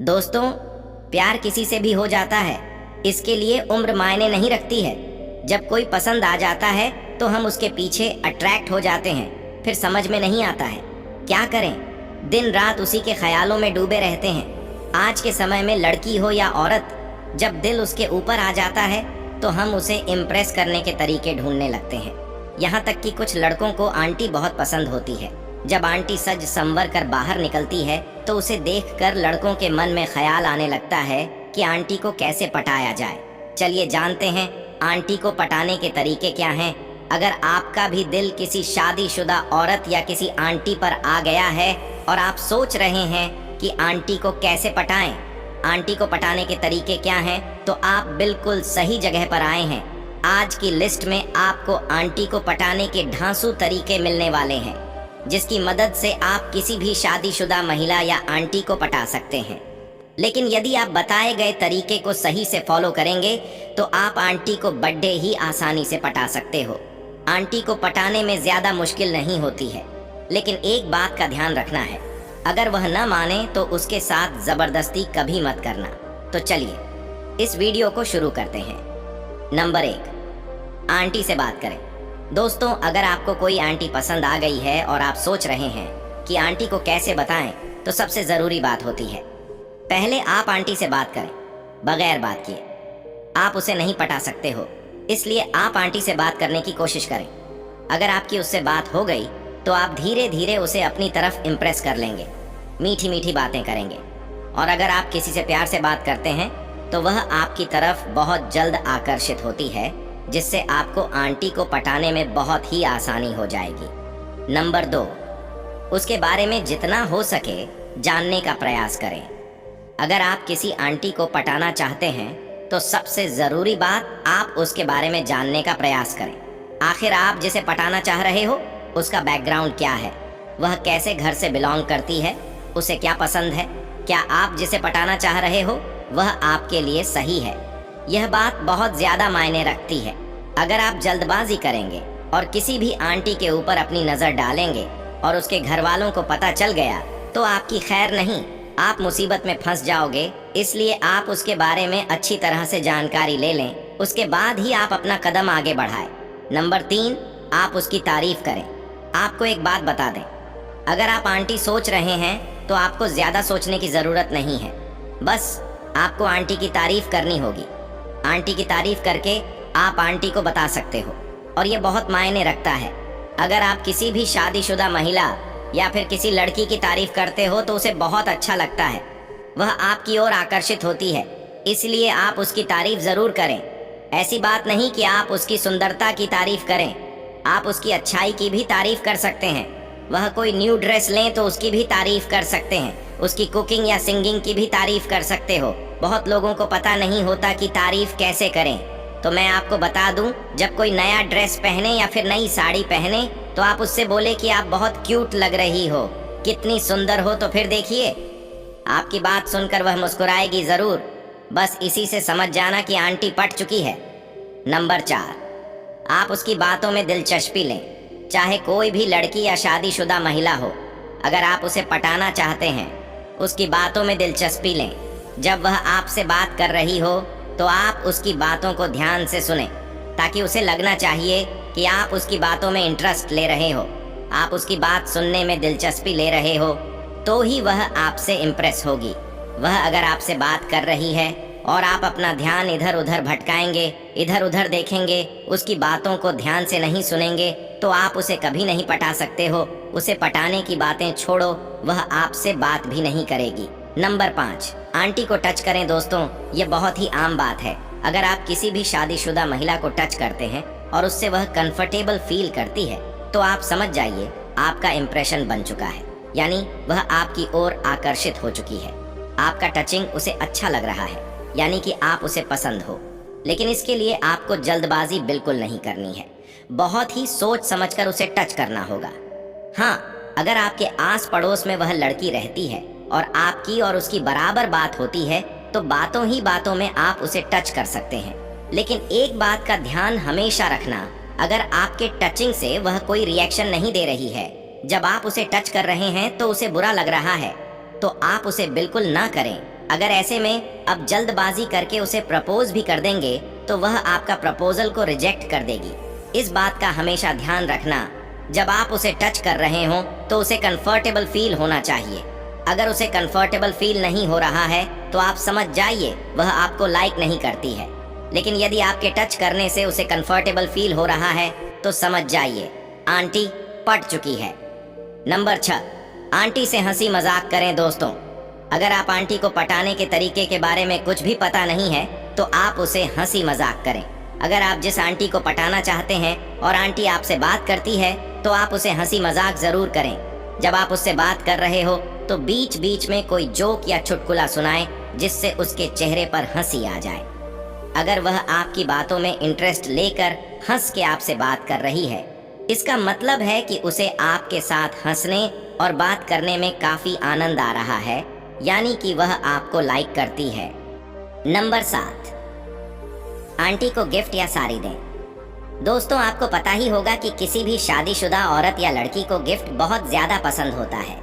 दोस्तों, प्यार किसी से भी हो जाता है। इसके लिए उम्र मायने नहीं रखती है। जब कोई पसंद आ जाता है तो हम उसके पीछे अट्रैक्ट हो जाते हैं। फिर समझ में नहीं आता है क्या करें। दिन रात उसी के ख्यालों में डूबे रहते हैं। आज के समय में लड़की हो या औरत, जब दिल उसके ऊपर आ जाता है तो हम उसे इम्प्रेस करने के तरीके ढूंढने लगते हैं। यहाँ तक कि कुछ लड़कों को आंटी बहुत पसंद होती है। जब आंटी सज संवर कर बाहर निकलती है तो उसे देखकर लड़कों के मन में ख्याल आने लगता है कि आंटी को कैसे पटाया जाए। चलिए जानते हैं आंटी को पटाने के तरीके क्या हैं। अगर आपका भी दिल किसी शादीशुदा औरत या किसी आंटी पर आ गया है और आप सोच रहे हैं कि आंटी को कैसे पटाएं, आंटी को पटाने के तरीके क्या हैं, तो आप बिल्कुल सही जगह पर आए हैं। आज की लिस्ट में आपको आंटी को पटाने के ढांसू तरीके मिलने वाले हैं, जिसकी मदद से आप किसी भी शादीशुदा महिला या आंटी को पटा सकते हैं। लेकिन यदि आप बताए गए तरीके को सही से फॉलो करेंगे तो आप आंटी को बड़े ही आसानी से पटा सकते हो। आंटी को पटाने में ज्यादा मुश्किल नहीं होती है, लेकिन एक बात का ध्यान रखना है, अगर वह न माने तो उसके साथ जबरदस्ती कभी मत करना। तो चलिए इस वीडियो को शुरू करते हैं। नंबर 1, आंटी से बात करें। दोस्तों, अगर आपको कोई आंटी पसंद आ गई है और आप सोच रहे हैं कि आंटी को कैसे बताएं, तो सबसे ज़रूरी बात होती है, पहले आप आंटी से बात करें बगैर बात किए। आप उसे नहीं पटा सकते हो, इसलिए आप आंटी से बात करने की कोशिश करें। अगर आपकी उससे बात हो गई तो आप धीरे धीरे उसे अपनी तरफ इम्प्रेस कर लेंगे, मीठी मीठी बातें करेंगे। और अगर आप किसी से प्यार से बात करते हैं तो वह आपकी तरफ बहुत जल्द आकर्षित होती है, जिससे आपको आंटी को पटाने में बहुत ही आसानी हो जाएगी। नंबर 2, उसके बारे में जितना हो सके जानने का प्रयास करें। अगर आप किसी आंटी को पटाना चाहते हैं तो सबसे ज़रूरी बात, आप उसके बारे में जानने का प्रयास करें। आखिर आप जिसे पटाना चाह रहे हो उसका बैकग्राउंड क्या है, वह कैसे घर से बिलोंग करती है, उसे क्या पसंद है, क्या आप जिसे पटाना चाह रहे हो वह आपके लिए सही है। यह बात बहुत ज़्यादा मायने रखती है। अगर आप जल्दबाजी करेंगे और किसी भी आंटी के ऊपर अपनी नज़र डालेंगे और उसके घर वालों को पता चल गया तो आपकी खैर नहीं, आप मुसीबत में फंस जाओगे। इसलिए आप उसके बारे में अच्छी तरह से जानकारी ले लें, उसके बाद ही आप अपना कदम आगे बढ़ाएं। नंबर 3, आप उसकी तारीफ करें। आपको एक बात बता दें, अगर आप आंटी सोच रहे हैं तो आपको ज़्यादा सोचने की ज़रूरत नहीं है। बस आपको आंटी की तारीफ करनी होगी। आंटी की तारीफ करके आप आंटी को बता सकते हो, और ये बहुत मायने रखता है। अगर आप किसी भी शादीशुदा महिला या फिर किसी लड़की की तारीफ करते हो तो उसे बहुत अच्छा लगता है, वह आपकी ओर आकर्षित होती है। इसलिए आप उसकी तारीफ ज़रूर करें। ऐसी बात नहीं कि आप उसकी सुंदरता की तारीफ करें, आप उसकी अच्छाई की भी तारीफ कर सकते हैं। वह कोई न्यू ड्रेस लें तो उसकी भी तारीफ कर सकते हैं, उसकी कुकिंग या सिंगिंग की भी तारीफ कर सकते हो। बहुत लोगों को पता नहीं होता कि तारीफ कैसे करें, तो मैं आपको बता दूं, जब कोई नया ड्रेस पहने या फिर नई साड़ी पहने तो आप उससे बोले कि आप बहुत क्यूट लग रही हो, कितनी सुंदर हो। तो फिर देखिए, आपकी बात सुनकर वह मुस्कुराएगी ज़रूर। बस इसी से समझ जाना कि आंटी पट चुकी है। नंबर 4, आप उसकी बातों में दिलचस्पी लें। चाहे कोई भी लड़की या शादीशुदा महिला हो, अगर आप उसे पटाना चाहते हैं, उसकी बातों में दिलचस्पी लें। जब वह आपसे बात कर रही हो तो आप उसकी बातों को ध्यान से सुनें, ताकि उसे लगना चाहिए कि आप उसकी बातों में इंटरेस्ट ले रहे हो, आप उसकी बात सुनने में दिलचस्पी ले रहे हो, तो ही वह आपसे इम्प्रेस होगी। वह अगर आपसे बात कर रही है और आप अपना ध्यान इधर उधर भटकाएंगे, इधर उधर देखेंगे, उसकी बातों को ध्यान से नहीं सुनेंगे, तो आप उसे कभी नहीं पटा सकते हो। उसे पटाने की बातें छोड़ो, वह आपसे बात भी नहीं करेगी। नंबर 5, आंटी को टच करें। दोस्तों, ये बहुत ही आम बात है। अगर आप किसी भी शादीशुदा महिला को टच करते हैं और उससे वह कंफर्टेबल फील करती है तो आप समझ जाइए आपका इम्प्रेशन बन चुका है, यानी वह आपकी ओर आकर्षित हो चुकी है। आपका टचिंग उसे अच्छा लग रहा है, यानी कि आप उसे पसंद हो। लेकिन इसके लिए आपको जल्दबाजी बिल्कुल नहीं करनी है, बहुत ही सोच समझकर उसे टच करना होगा। हाँ, अगर आपके आस पड़ोस में वह लड़की रहती है और आपकी और उसकी बराबर बात होती है तो बातों ही बातों में आप उसे टच कर सकते हैं। लेकिन एक बात का ध्यान हमेशा रखना, अगर आपके टचिंग से वह कोई रिएक्शन नहीं दे रही है, जब आप उसे टच कर रहे हैं तो उसे बुरा लग रहा है, तो आप उसे बिल्कुल ना करें। अगर ऐसे में अब जल्दबाजी करके उसे प्रपोज भी कर देंगे तो वह आपका प्रपोजल को रिजेक्ट कर देगी। इस बात का हमेशा ध्यान रखना, जब आप उसे टच कर रहे हो तो उसे कंफर्टेबल फील होना चाहिए। अगर उसे कंफर्टेबल फील नहीं हो रहा है तो आप समझ जाइए वह आपको लाइक नहीं करती है। लेकिन यदि आपके टच करने से उसे कंफर्टेबल फील हो रहा है तो समझ जाइए आंटी पट चुकी है। नंबर 6, आंटी से हंसी मजाक करें। दोस्तों, अगर आप आंटी को पटाने के तरीके के बारे में कुछ भी पता नहीं है तो आप उसे हंसी मजाक करें। अगर आप जिस आंटी को पटाना चाहते हैं और आंटी आपसे बात करती है तो आप उसे हंसी मजाक जरूर करें। जब आप उससे बात कर रहे हो तो बीच बीच में कोई जोक या चुटकुला सुनाएं जिससे उसके चेहरे पर हंसी आ जाए। अगर वह आपकी बातों में इंटरेस्ट लेकर हंस के आपसे बात कर रही है, इसका मतलब है कि उसे आपके साथ हंसने और बात करने में काफी आनंद आ रहा है, यानी कि वह आपको लाइक करती है। नंबर 7, आंटी को गिफ्ट या साड़ी दें। दोस्तों, आपको पता ही होगा कि किसी भी शादीशुदा औरत या लड़की को गिफ्ट बहुत ज्यादा पसंद होता है।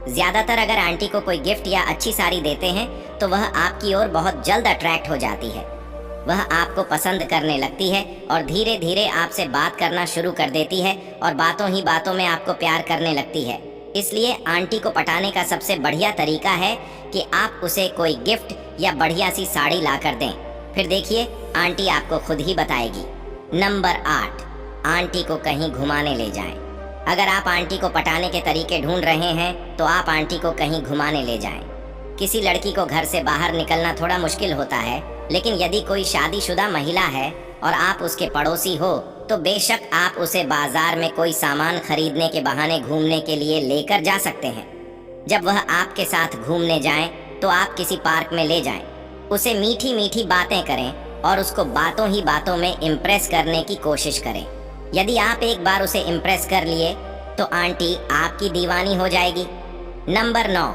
ज्यादातर अगर आंटी को कोई गिफ्ट या अच्छी साड़ी देते हैं तो वह आपकी ओर बहुत जल्द अट्रैक्ट हो जाती है। वह आपको पसंद करने लगती है और धीरे धीरे आपसे बात करना शुरू कर देती है और बातों ही बातों में आपको प्यार करने लगती है। इसलिए आंटी को पटाने का सबसे बढ़िया तरीका है कि आप उसे कोई गिफ्ट या बढ़िया सी साड़ी ला कर दें। फिर देखिए आंटी आपको खुद ही बताएगी। नंबर 8, आंटी को कहीं घुमाने ले जाएं। अगर आप आंटी को पटाने के तरीके ढूंढ रहे हैं तो आप आंटी को कहीं घुमाने ले जाएं। किसी लड़की को घर से बाहर निकलना थोड़ा मुश्किल होता है, लेकिन यदि कोई शादीशुदा महिला है और आप उसके पड़ोसी हो तो बेशक आप उसे बाजार में कोई सामान खरीदने के बहाने घूमने के लिए लेकर जा सकते हैं। जब वह आपके साथ घूमने जाएं तो आप किसी पार्क में ले जाएं, उसे मीठी मीठी बातें करें और उसको बातों ही बातों में इम्प्रेस करने की कोशिश करें। यदि आप एक बार उसे इम्प्रेस कर लिए तो आंटी आपकी दीवानी हो जाएगी। नंबर 9,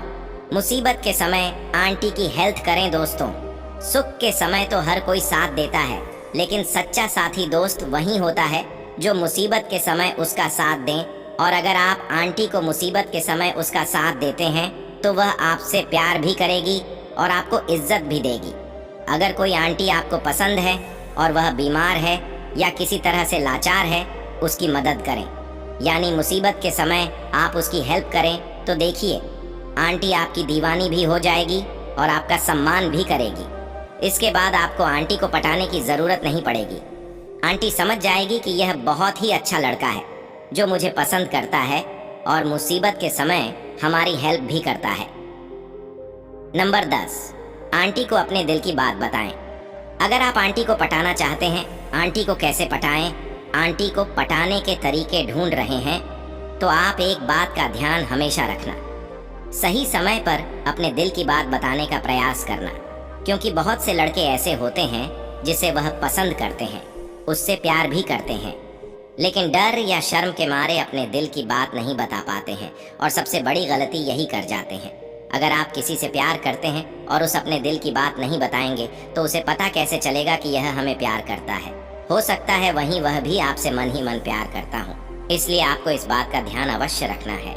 मुसीबत के समय आंटी की हेल्प करें। दोस्तों, सुख के समय तो हर कोई साथ देता है, लेकिन सच्चा साथी दोस्त वही होता है जो मुसीबत के समय उसका साथ दें। और अगर आप आंटी को मुसीबत के समय उसका साथ देते हैं तो वह आपसे प्यार भी करेगी और आपको इज्जत भी देगी। अगर कोई आंटी आपको पसंद है और वह बीमार है या किसी तरह से लाचार है, उसकी मदद करें, यानी मुसीबत के समय आप उसकी हेल्प करें तो देखिए आंटी आपकी दीवानी भी हो जाएगी और आपका सम्मान भी करेगी। इसके बाद आपको आंटी को पटाने की ज़रूरत नहीं पड़ेगी। आंटी समझ जाएगी कि यह बहुत ही अच्छा लड़का है जो मुझे पसंद करता है और मुसीबत के समय हमारी हेल्प भी करता है। नंबर 10, आंटी को अपने दिल की बात बताएं। अगर आप आंटी को पटाना चाहते हैं, आंटी को कैसे पटाएं, आंटी को पटाने के तरीके ढूंढ रहे हैं, तो आप एक बात का ध्यान हमेशा रखना, सही समय पर अपने दिल की बात बताने का प्रयास करना। क्योंकि बहुत से लड़के ऐसे होते हैं जिसे वह पसंद करते हैं, उससे प्यार भी करते हैं, लेकिन डर या शर्म के मारे अपने दिल की बात नहीं बता पाते हैं और सबसे बड़ी गलती यही कर जाते हैं। अगर आप किसी से प्यार करते हैं और उस अपने दिल की बात नहीं बताएंगे तो उसे पता कैसे चलेगा कि यह हमें प्यार करता है। हो सकता है वहीं वह भी आपसे मन ही मन प्यार करता हो। इसलिए आपको इस बात का ध्यान अवश्य रखना है।